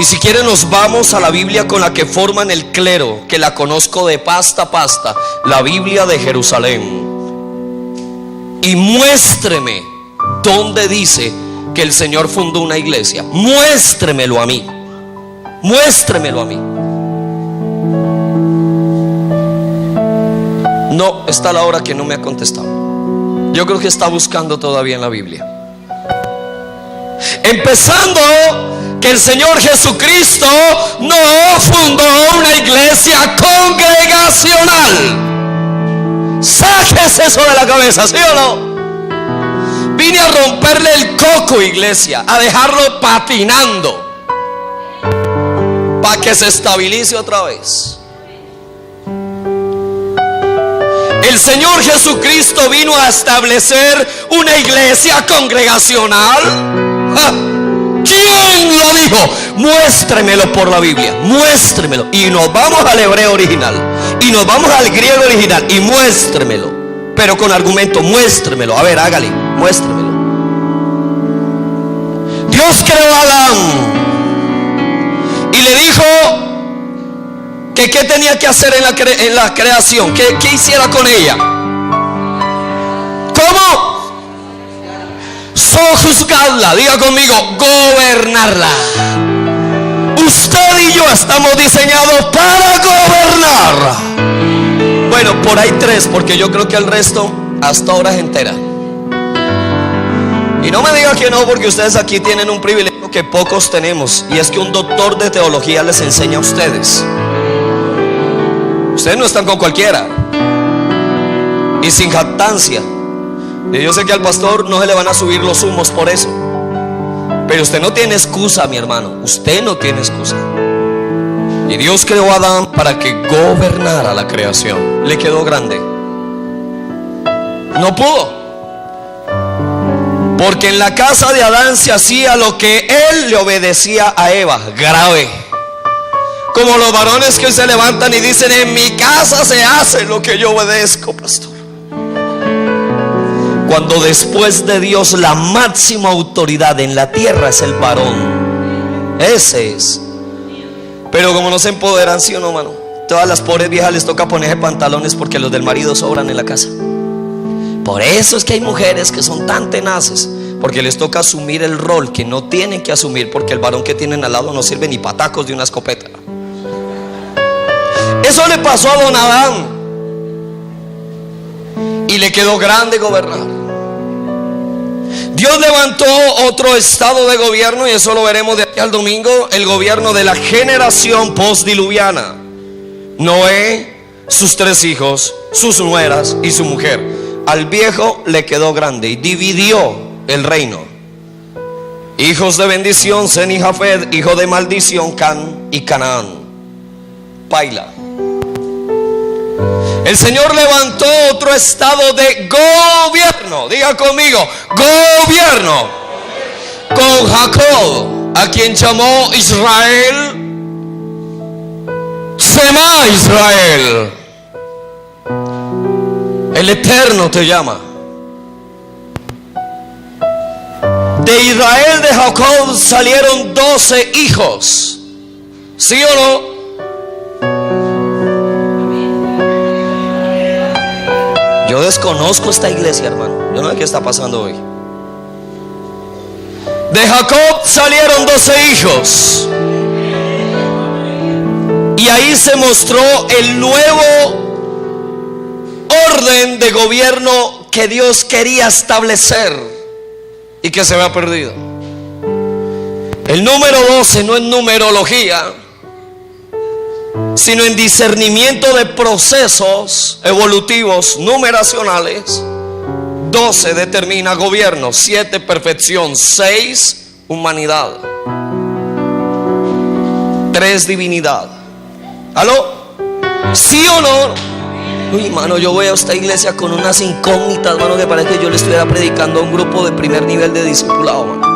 Y si quieren nos vamos a la Biblia con la que forman el clero, que la conozco de pasta a pasta, la Biblia de Jerusalén. Y muéstreme dónde dice que el Señor fundó una iglesia. Muéstremelo a mí. Muéstremelo a mí. No, está la hora que no me ha contestado. Yo creo que está buscando todavía en la Biblia. Empezando que el Señor Jesucristo no fundó una iglesia congregacional. Sáquese eso de la cabeza, ¿sí o no? Vine a romperle el coco, iglesia, a dejarlo patinando para que se estabilice otra vez. El Señor Jesucristo vino a establecer una iglesia congregacional. ¿Quién lo dijo? Muéstremelo por la Biblia, muéstremelo. Y nos vamos al hebreo original, y nos vamos al griego original, y muéstremelo, pero con argumento. Muéstremelo, a ver, hágale, muéstremelo. Dios creó a Adán y le dijo que qué tenía que hacer en la creación, que hiciera con ella. ¿Cómo? Sojuzgarla, diga conmigo, gobernarla. Usted y yo estamos diseñados para gobernar. Bueno, por ahí 3, porque yo creo que el resto hasta horas enteras. Y no me diga que no, porque ustedes aquí tienen un privilegio que pocos tenemos, y es que un doctor de teología les enseña a ustedes. Ustedes no están con cualquiera y sin jactancia. Y yo sé que al pastor no se le van a subir los humos por eso, pero usted no tiene excusa, mi hermano. Usted no tiene excusa. Y Dios creó a Adán para que gobernara la creación. Le quedó grande. No pudo, porque en la casa de Adán se hacía lo que él le obedecía a Eva. Grave. Como los varones que se levantan y dicen: en mi casa se hace lo que yo obedezco, pastor. Cuando después de Dios la máxima autoridad en la tierra es el varón. Ese es. Pero como no se empoderan, ¿sí o no, mano? Todas las pobres viejas les toca ponerse pantalones porque los del marido sobran en la casa. Por eso es que hay mujeres que son tan tenaces, porque les toca asumir el rol que no tienen que asumir, porque el varón que tienen al lado no sirve ni patacos de una escopeta. Eso le pasó a don Adán, y le quedó grande gobernar. Dios levantó otro estado de gobierno, y eso lo veremos de aquí al domingo: el gobierno de la generación postdiluviana. Noé, sus 3 hijos, sus nueras y su mujer. Al viejo le quedó grande y dividió el reino. Hijos de bendición, Sem y Jafet; hijo de maldición, Can y Canaán. Paila. El Señor levantó otro estado de gobierno. Diga conmigo, gobierno. Con Jacob, a quien llamó Israel. Semá Israel. El Eterno te llama. De Israel, de Jacob, salieron 12 hijos. ¿Sí o no? Yo desconozco esta iglesia, hermano. Yo no sé qué está pasando hoy. De Jacob salieron 12 hijos. Y ahí se mostró el nuevo orden de gobierno que Dios quería establecer y que se había perdido. El número 12 no es numerología, sino en discernimiento de procesos evolutivos numeracionales. 12 determina gobierno, 7 perfección, 6 humanidad, 3 divinidad. ¿Aló? ¿Sí o no? Uy, mano, yo voy a esta iglesia con unas incógnitas, mano, que parece que yo le estuviera predicando a un grupo de primer nivel de discipulado, mano.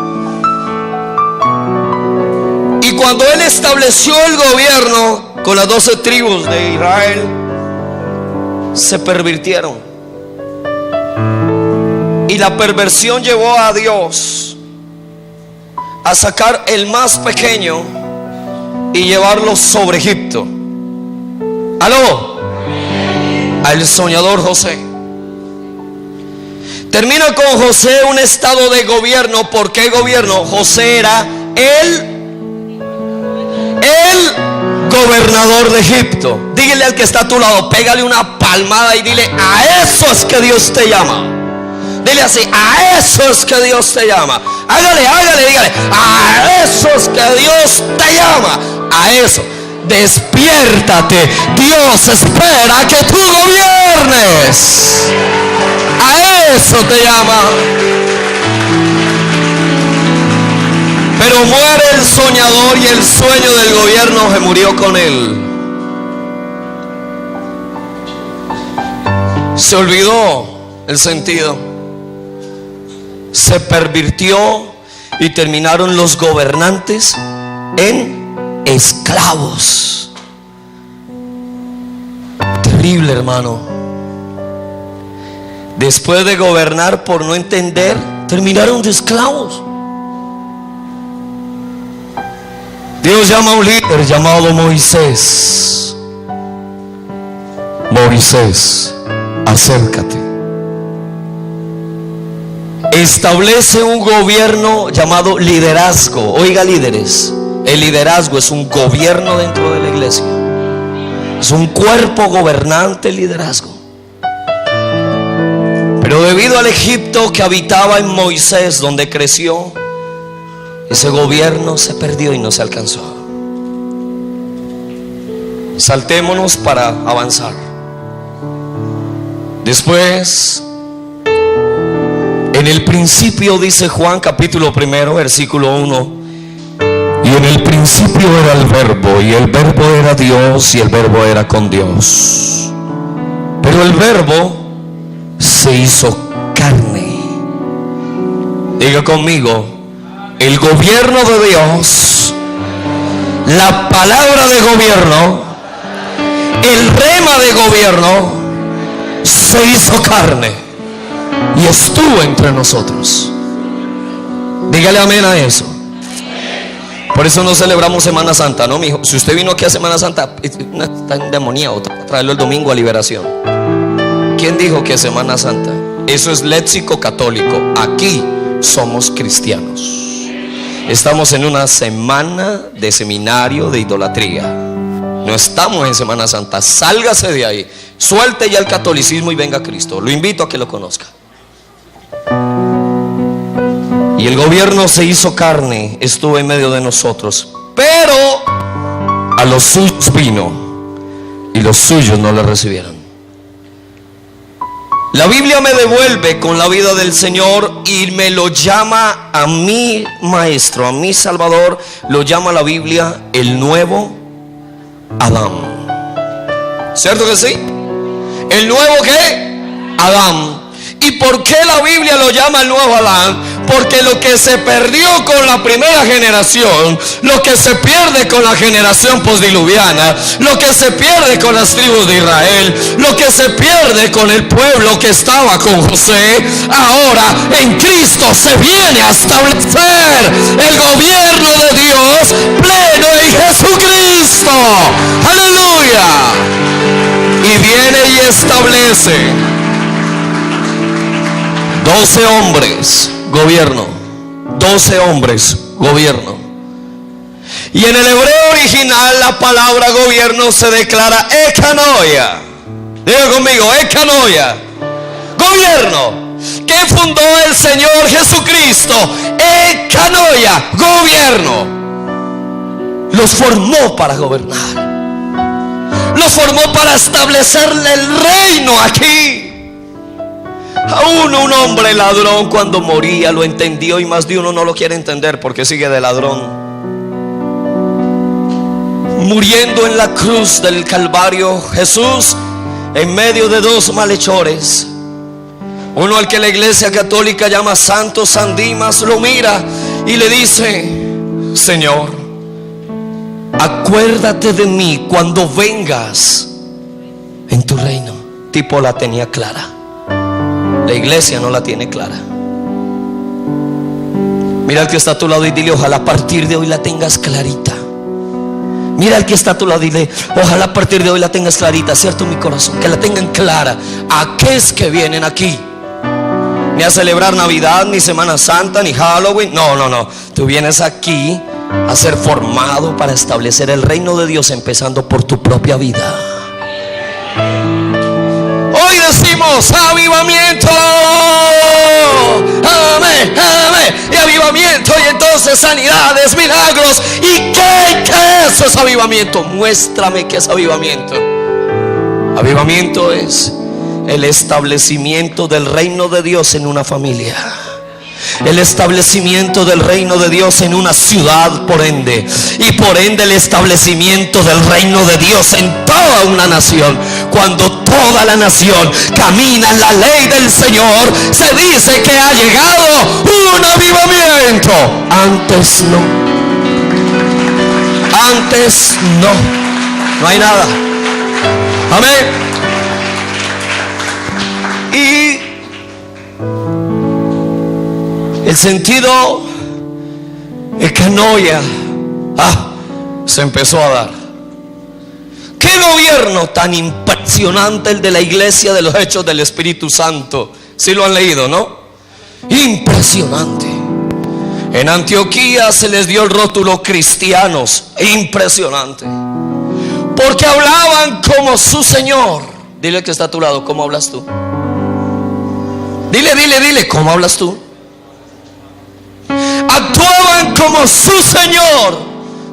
Y cuando él estableció el gobierno con las 12 tribus de Israel, se pervirtieron. Y la perversión llevó a Dios a sacar el más pequeño y llevarlos sobre Egipto. Aló, al soñador José. Termina con José un estado de gobierno. ¿Por qué gobierno? José era el gobernador de Egipto. Dígale al que está a tu lado, pégale una palmada y dile: a eso es que Dios te llama. Dile así: a eso es que Dios te llama. Hágale, dígale: a eso es que Dios te llama. A eso. Despiértate. Dios espera que tú gobiernes. A eso te llama. Pero muere el soñador y el sueño del gobierno se murió con él. Se olvidó el sentido. Se pervirtió y terminaron los gobernantes en esclavos. Terrible, hermano. Después de gobernar por no entender, terminaron de esclavos. Dios llama a un líder llamado Moisés. Moisés, acércate. Establece un gobierno llamado liderazgo. Oiga, líderes, el liderazgo es un gobierno dentro de la iglesia. Es un cuerpo gobernante, el liderazgo. Pero debido al Egipto que habitaba en Moisés, donde creció, ese gobierno se perdió y no se alcanzó. Saltémonos para avanzar. Después, en el principio, dice Juan capítulo 1, versículo 1: y en el principio era el verbo, y el verbo era Dios, y el verbo era con Dios. Pero el verbo se hizo carne. Diga conmigo: el gobierno de Dios, la palabra de gobierno, el rema de gobierno, se hizo carne y estuvo entre nosotros. Dígale amén a eso. Por eso no celebramos Semana Santa, ¿no, mijo? Si usted vino aquí a Semana Santa, está endemoniado, traerlo el domingo a liberación. ¿Quién dijo que es Semana Santa? Eso es léxico católico. Aquí somos cristianos. Estamos en una semana de seminario de idolatría. No estamos en Semana Santa. Sálgase de ahí. Suelte ya el catolicismo y venga a Cristo. Lo invito a que lo conozca. Y el gobierno se hizo carne, estuvo en medio de nosotros. Pero a los suyos vino y los suyos no le recibieron. La Biblia me devuelve con la vida del Señor y me lo llama a mi maestro, a mi Salvador. Lo llama la Biblia el nuevo Adán. ¿Cierto que sí? ¿El nuevo qué? Adán. ¿Y por qué la Biblia lo llama el nuevo Adán? Porque lo que se perdió con la primera generación, lo que se pierde con la generación postdiluviana, lo que se pierde con las tribus de Israel, lo que se pierde con el pueblo que estaba con José, ahora en Cristo se viene a establecer el gobierno de Dios pleno en Jesucristo. Aleluya. Y viene y establece 12 hombres, gobierno. 12 hombres, gobierno. Y en el hebreo original la palabra gobierno se declara ekanoia. Diga conmigo, ekanoia. Gobierno. ¿Qué fundó el Señor Jesucristo? Ekanoia, gobierno. Los formó para gobernar. Los formó para establecerle el reino aquí. Aún un hombre ladrón, cuando moría, lo entendió, y más de uno no lo quiere entender porque sigue de ladrón. Muriendo en la cruz del Calvario, Jesús, en medio de dos malhechores, uno al que la Iglesia Católica llama Santo San Dimas, lo mira y le dice: Señor, acuérdate de mí cuando vengas en tu reino. Tipo la tenía clara. La iglesia no la tiene clara. Mira al que está a tu lado y dile: ojalá a partir de hoy la tengas clarita. Mira al que está a tu lado, dile: ojalá a partir de hoy la tengas clarita, ¿cierto? Mi corazón, que la tengan clara. ¿A qué es que vienen aquí? Ni a celebrar Navidad, ni Semana Santa, ni Halloween. No, no, no. Tú vienes aquí a ser formado para establecer el reino de Dios, empezando por tu propia vida. Hoy decimos avivamiento. Amén, amén. Y avivamiento, y entonces sanidades, milagros. ¿Y qué es ese avivamiento? Muéstrame qué es avivamiento. Avivamiento es el establecimiento del reino de Dios en una familia, el establecimiento del reino de Dios en una ciudad, por ende, y por ende el establecimiento del reino de Dios en toda una nación. Cuando toda la nación camina en la ley del Señor, se dice que ha llegado un avivamiento. Antes no. Antes no. No hay nada. Amén. Y el sentido ecanoia se empezó a dar. Qué gobierno tan impresionante el de la iglesia de los Hechos del Espíritu Santo. Si lo han leído, ¿no? Impresionante. En Antioquía se les dio el rótulo cristianos. Impresionante. Porque hablaban como su Señor. Dile que está a tu lado: ¿cómo hablas tú? Dile, ¿cómo hablas tú? Actuaban como su Señor.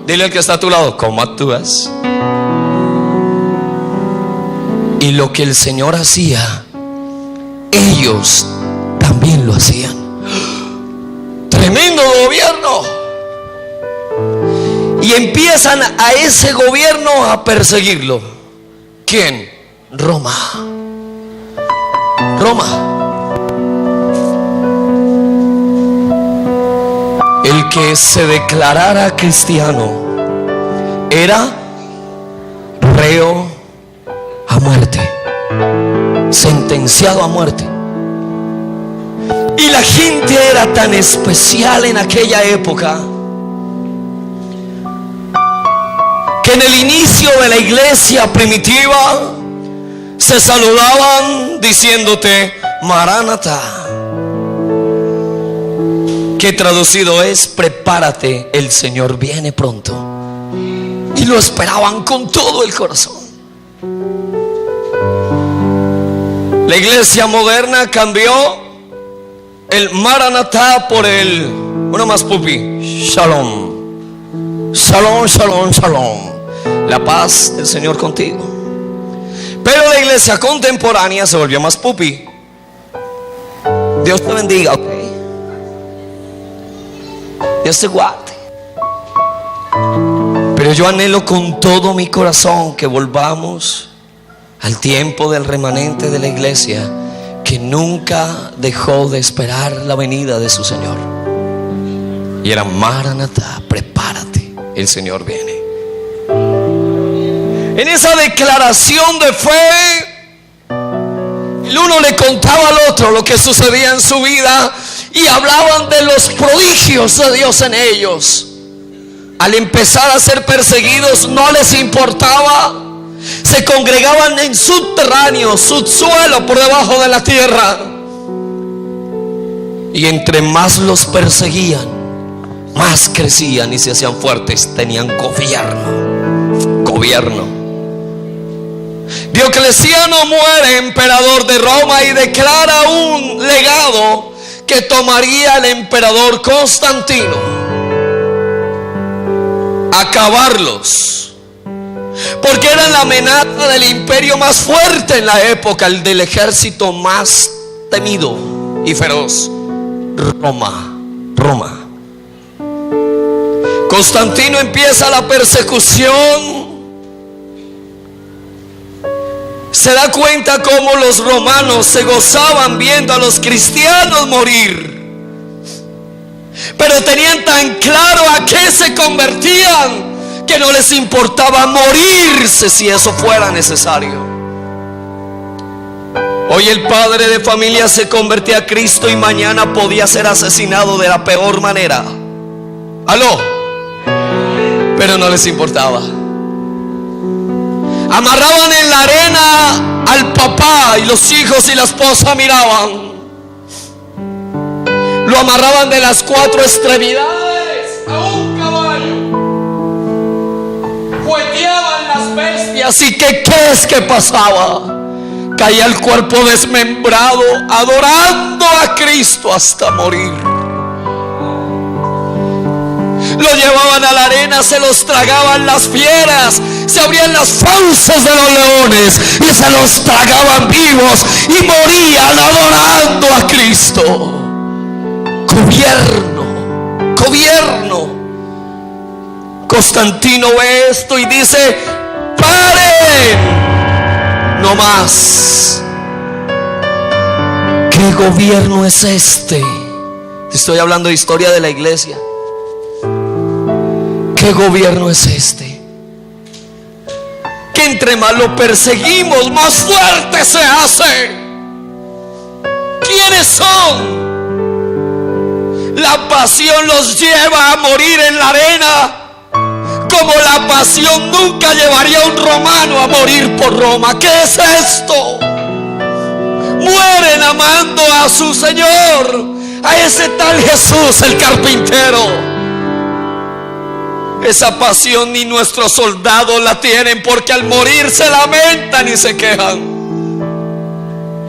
Dile al que está a tu lado: ¿cómo actúas? Y lo que el Señor hacía, ellos también lo hacían. Tremendo gobierno. Y empiezan a ese gobierno a perseguirlo. ¿Quién? Roma. El que se declarara cristiano era reo a muerte, sentenciado a muerte. Y la gente era tan especial en aquella época que en el inicio de la iglesia primitiva se saludaban diciéndote Maranatha, que traducido es: prepárate, el Señor viene pronto. Y lo esperaban con todo el corazón. La iglesia moderna cambió el Maranatha por el, uno más pupi, Shalom. Shalom, shalom, shalom. La paz del Señor contigo. Pero la iglesia contemporánea se volvió más pupi. Dios te bendiga, ok. Dios te guarde. Pero yo anhelo con todo mi corazón que volvamos al tiempo del remanente de la iglesia, que nunca dejó de esperar la venida de su Señor. Y era Maranatha, prepárate, el Señor viene. En esa declaración de fe, el uno le contaba al otro lo que sucedía en su vida y hablaban de los prodigios de Dios en ellos. Al empezar a ser perseguidos, no les importaba. Se congregaban en subterráneos, subsuelo, por debajo de la tierra. Y entre más los perseguían, más crecían y se hacían fuertes. Tenían gobierno. Diocleciano muere, emperador de Roma, y declara un legado que tomaría el emperador Constantino: acabarlos, porque eran la amenaza del imperio más fuerte en la época, el del ejército más temido y feroz, Roma. Constantino empieza la persecución. Se da cuenta cómo los romanos se gozaban viendo a los cristianos morir, pero tenían tan claro a qué se convertían que no les importaba morirse si eso fuera necesario. Hoy el padre de familia se convertía a Cristo y mañana podía ser asesinado de la peor manera. Aló. Pero no les importaba. Amarraban en la arena al papá y los hijos y la esposa miraban. Lo amarraban de las 4 extremidades a un caballo. Jugueteaban las bestias. ¿Y qué crees que pasaba? Caía el cuerpo desmembrado, adorando a Cristo hasta morir. Lo llevaban a la arena, se los tragaban las fieras, se abrían las fauces de los leones y se los tragaban vivos y morían adorando a Cristo. Gobierno. Constantino ve esto y dice: ¡paren! No más. ¿Qué gobierno es este? Estoy hablando de historia de la iglesia. ¿Qué gobierno es este? Que entre más lo perseguimos, más fuerte se hace. ¿Quiénes son? La pasión los lleva a morir en la arena, como la pasión nunca llevaría a un romano a morir por Roma. ¿Qué es esto? Mueren amando a su Señor, a ese tal Jesús el carpintero. Esa pasión ni nuestros soldados la tienen, porque al morir se lamentan y se quejan.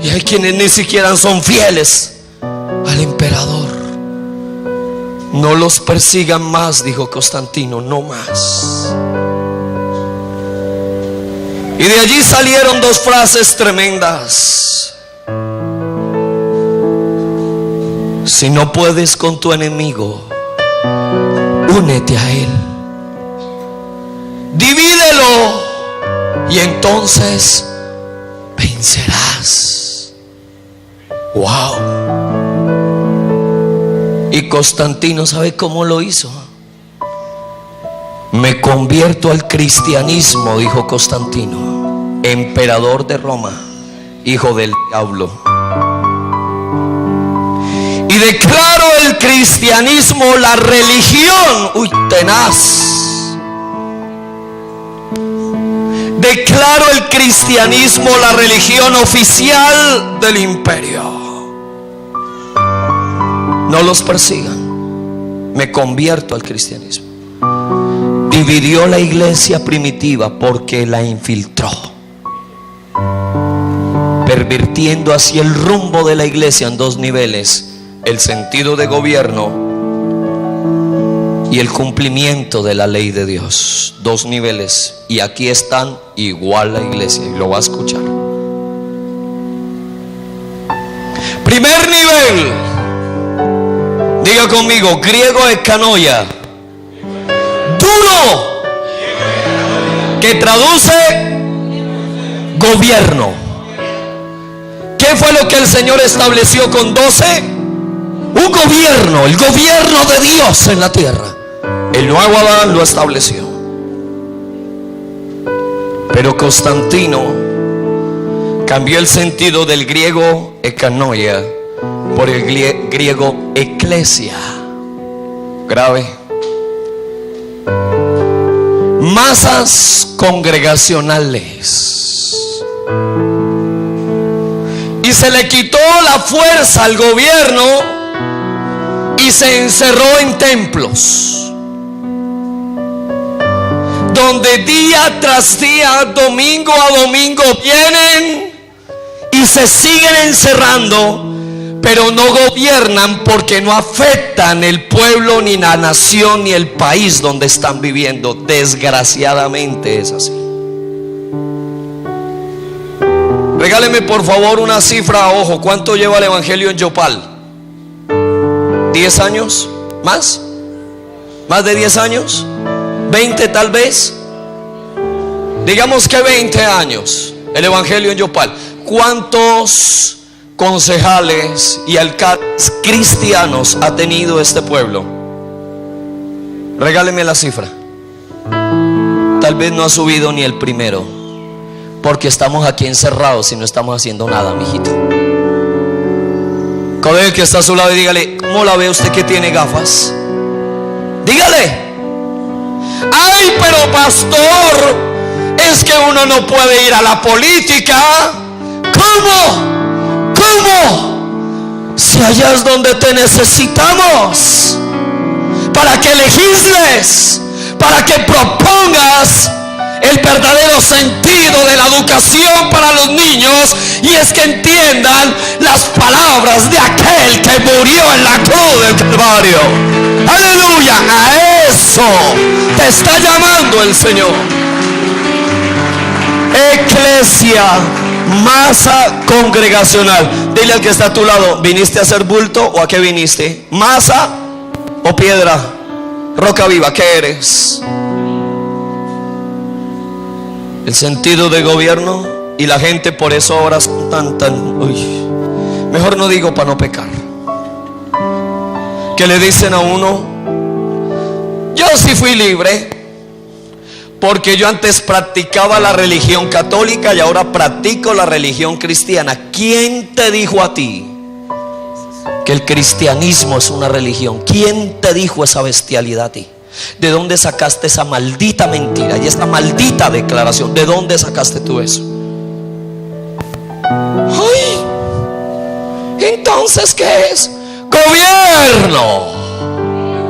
Y hay quienes ni siquiera son fieles al emperador. No los persigan más, dijo Constantino, no más. Y de allí salieron 2 frases tremendas: si no puedes con tu enemigo, únete a él. Divídelo y entonces vencerás. Wow. Y Constantino, ¿sabe cómo lo hizo? Me convierto al cristianismo, dijo Constantino, emperador de Roma, hijo del diablo, y declaro el cristianismo la religión, tenaz. Declaro el cristianismo la religión oficial del imperio. No los persigan, me convierto al cristianismo. Dividió la iglesia primitiva porque la infiltró, pervirtiendo así el rumbo de la iglesia en 2 niveles: el sentido de gobierno y el cumplimiento de la ley de Dios. 2 niveles, y aquí están igual la iglesia, y lo va a escuchar. Primer nivel, diga conmigo, griego ekanoia, duro, que traduce gobierno. ¿Qué fue lo que el Señor estableció con 12? Un gobierno, el gobierno de Dios en la tierra. El nuevo Adán lo estableció. Pero Constantino cambió el sentido del griego ekanoia por el griego eclesia. Grave. Masas congregacionales. Y se le quitó la fuerza al gobierno y se encerró en templos, donde día tras día, domingo a domingo, vienen y se siguen encerrando, pero no gobiernan porque no afectan el pueblo, ni la nación, ni el país donde están viviendo. Desgraciadamente es así. Regáleme por favor una cifra, ojo, ¿cuánto lleva el evangelio en Yopal? ¿10 años? ¿Más? ¿Más de 10 años? ¿20 tal vez? Digamos que 20 años el evangelio en Yopal. ¿Cuántos concejales y alcaldes cristianos ha tenido este pueblo? Regáleme la cifra. Tal vez no ha subido ni el primero, porque estamos aquí encerrados y no estamos haciendo nada, mijito. Con el que está a su lado y dígale: ¿cómo la ve usted que tiene gafas? Dígale: ay, pero pastor, Es que uno no puede ir a la política. ¿Cómo? Si allá es donde te necesitamos, para que legisles, para que propongas el verdadero sentido de la educación para los niños, y es que entiendan las palabras de aquel que murió en la cruz del Calvario. Aleluya, a eso te está llamando el Señor. Eclesia, masa congregacional. Dile al que está a tu lado: ¿viniste a hacer bulto o a qué viniste? ¿Masa o piedra? Roca viva, ¿qué eres? El sentido de gobierno, y la gente por eso ahora son tan mejor no digo para no pecar, que le dicen a uno: yo sí fui libre, porque yo antes practicaba la religión católica y ahora practico la religión cristiana. ¿Quién te dijo a ti que el cristianismo es una religión? ¿Quién te dijo esa bestialidad a ti? ¿De dónde sacaste esa maldita mentira y esta maldita declaración? ¿De dónde sacaste tú eso? ¡Ay! Entonces, ¿qué es? Gobierno.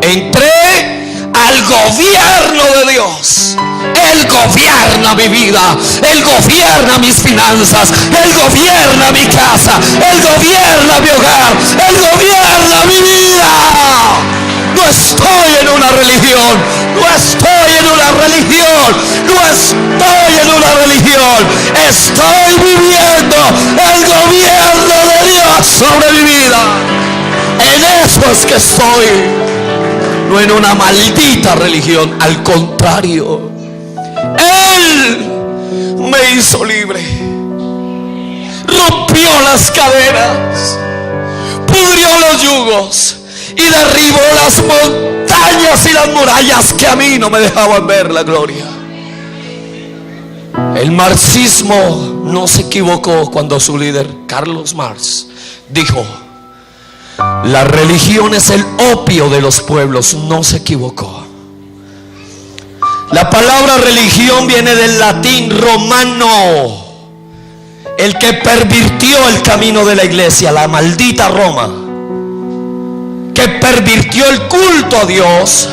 Entré al gobierno de Dios. Él gobierna mi vida, Él gobierna mis finanzas, Él gobierna mi casa, Él gobierna mi hogar, Él gobierna mi vida. No estoy en una religión, no estoy en una religión, no estoy en una religión. Estoy viviendo el gobierno de Dios sobre mi vida. En eso es que estoy, no en una maldita religión. Al contrario, Él me hizo libre, rompió las cadenas, pudrió los yugos y derribó las montañas y las murallas que a mí no me dejaban ver la gloria. El marxismo no se equivocó cuando su líder, Carlos Marx, dijo: la religión es el opio de los pueblos. No se equivocó. La palabra religión viene del latín romano, el que pervirtió el camino de la iglesia, la maldita Roma, que pervirtió el culto a Dios,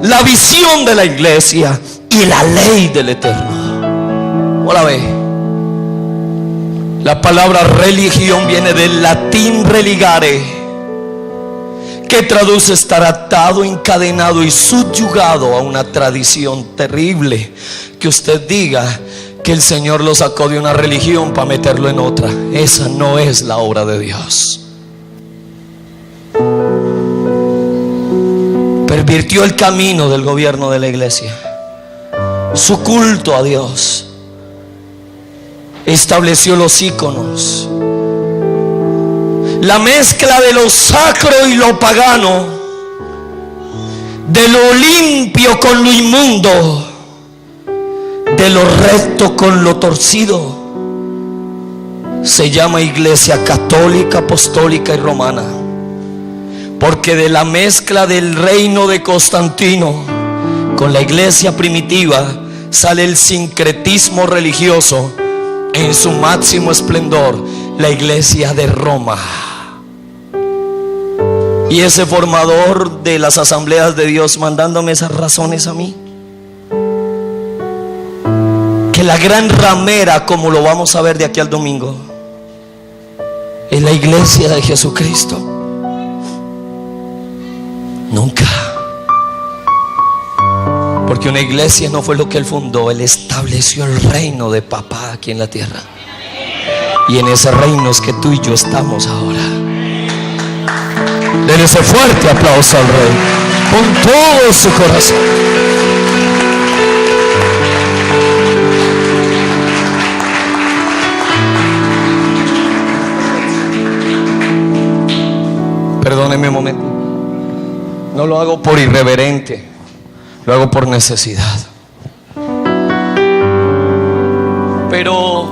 la visión de la iglesia y la ley del Eterno. ¿Cómo la ve? La palabra religión viene del latín religare, que traduce estar atado, encadenado y subyugado a una tradición terrible. Que usted diga que el Señor lo sacó de una religión para meterlo en otra, esa no es la obra de Dios. Pervirtió el camino del gobierno de la iglesia, su culto a Dios, estableció los íconos, la mezcla de lo sacro y lo pagano, de lo limpio con lo inmundo, de lo recto con lo torcido. Se llama Iglesia Católica, Apostólica y Romana, porque de la mezcla del reino de Constantino con la iglesia primitiva sale el sincretismo religioso en su máximo esplendor, la iglesia de Roma. Y ese formador de las asambleas de Dios mandándome esas razones a mí, que la gran ramera, como lo vamos a ver de aquí al domingo, es la iglesia de Jesucristo. Nunca. Porque una iglesia no fue lo que Él fundó, Él estableció el reino de papá aquí en la tierra. Y en ese reino es que tú y yo estamos ahora. Denle ese fuerte aplauso al Rey con todo su corazón. Perdónenme un momento. No lo hago por irreverente, lo hago por necesidad. Pero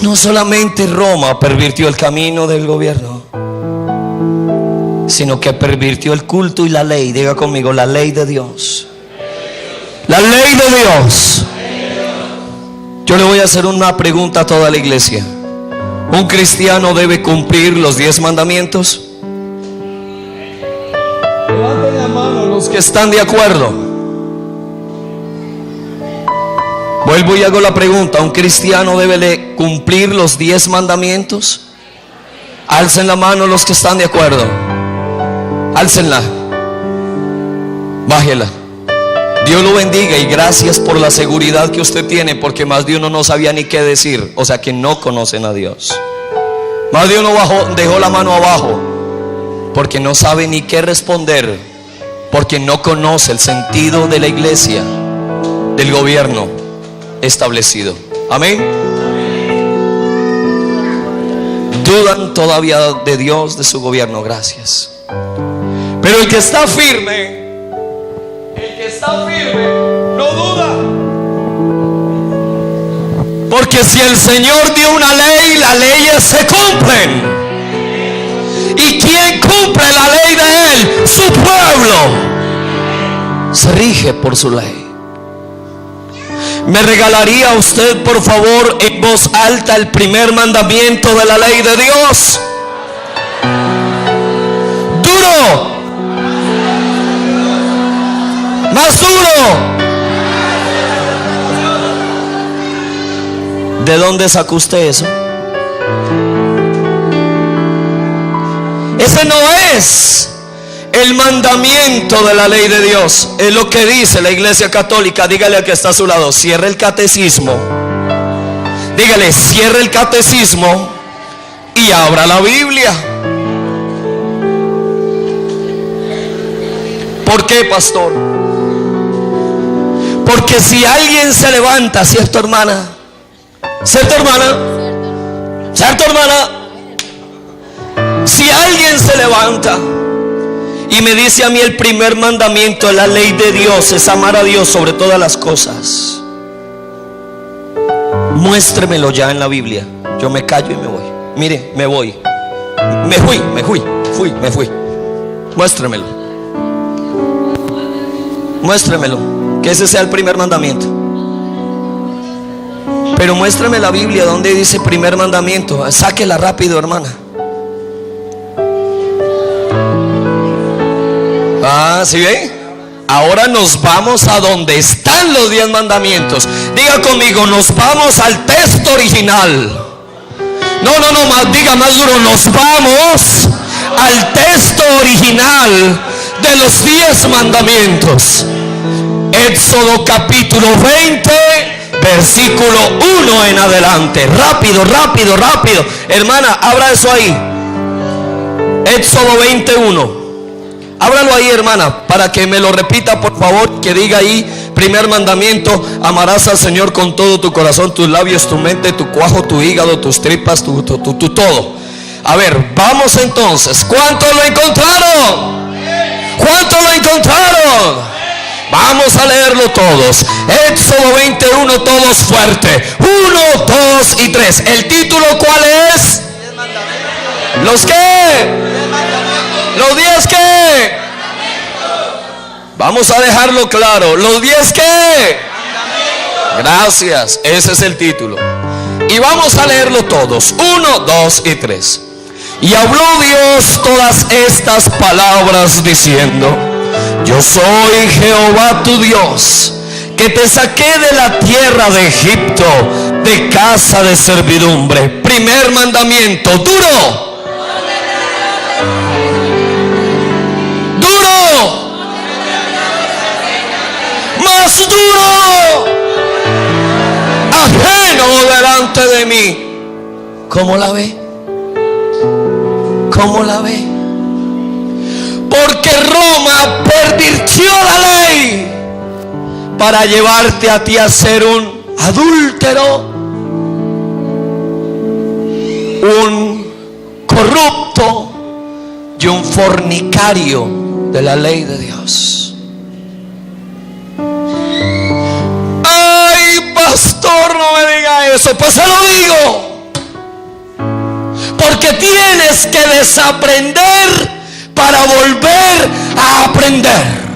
no solamente Roma pervirtió el camino del gobierno, sino que pervirtió el culto y la ley. Diga conmigo, la ley de Dios. La ley de Dios. Yo le voy a hacer una pregunta a toda la iglesia. ¿Un cristiano debe cumplir los 10 mandamientos? Levanten la mano los que están de acuerdo. Vuelvo y hago la pregunta. ¿Un cristiano debe de cumplir los 10 mandamientos? Alcen la mano los que están de acuerdo. Álcenla. Bájela. Dios lo bendiga y gracias por la seguridad que usted tiene, porque más de uno no sabía ni qué decir, o sea que no conocen a Dios. Más de uno dejó la mano abajo porque no sabe ni qué responder, porque no conoce el sentido de la iglesia, del gobierno establecido. Amén. Dudan todavía de Dios, de su gobierno. Gracias. Pero el que está firme, no duda. Porque si el Señor dio una ley, las leyes se cumplen. ¿Y quién cumple la ley de Él? Su pueblo. Se rige por su ley. ¿Me regalaría usted, por favor, en voz alta el primer mandamiento de la ley de Dios? Duro. Más duro. ¿De dónde sacó usted eso? Ese no es el mandamiento de la ley de Dios. Es lo que dice la Iglesia Católica. Dígale al que está a su lado, cierre el catecismo. Dígale, cierre el catecismo y abra la Biblia. ¿Por qué, pastor? Porque si alguien se levanta, ¿cierto, hermana? ¿Cierto, hermana? ¿Cierto, hermana? Si alguien se levanta y me dice a mí el primer mandamiento de la ley de Dios es amar a Dios sobre todas las cosas, muéstremelo ya en la Biblia. Yo me callo y me voy. Mire, me voy. Me fui. Muéstremelo. Muéstremelo. Que ese sea el primer mandamiento. Pero muéstrame la Biblia donde dice primer mandamiento. Sáquela rápido, hermana. ¿Sí ven? Ahora nos vamos a donde están los 10 mandamientos. Diga conmigo, nos vamos al texto original. No, diga más duro, nos vamos al texto original de los 10 mandamientos. Éxodo capítulo 20, versículo 1 en adelante. Rápido. Hermana, abra eso ahí. Éxodo 21. Ábralo ahí, hermana, para que me lo repita, por favor. Que diga ahí, primer mandamiento: amarás al Señor con todo tu corazón, tus labios, tu mente, tu cuajo, tu hígado, tus tripas, tu todo. A ver, vamos entonces. ¿Cuántos lo encontraron? ¿Cuántos lo encontraron? Vamos a leerlo todos. Éxodo 21, todos fuerte. 1, 2 y 3. ¿El título cuál es? ¿Los qué? ¿Los 10 qué? Vamos a dejarlo claro. ¿Los 10 qué? Gracias. Ese es el título. Y vamos a leerlo todos. 1, 2 y 3. Y habló Dios todas estas palabras diciendo: yo soy Jehová tu Dios, que te saqué de la tierra de Egipto, de casa de servidumbre. Primer mandamiento, duro. Más duro. Ajeno delante de mí. ¿Cómo la ve? ¿Cómo la ve? Porque Roma pervirtió la ley para llevarte a ti a ser un adúltero, un corrupto y un fornicario de la ley de Dios. Ay, pastor, no me diga eso. Pues se lo digo, porque tienes que desaprender para volver a aprender.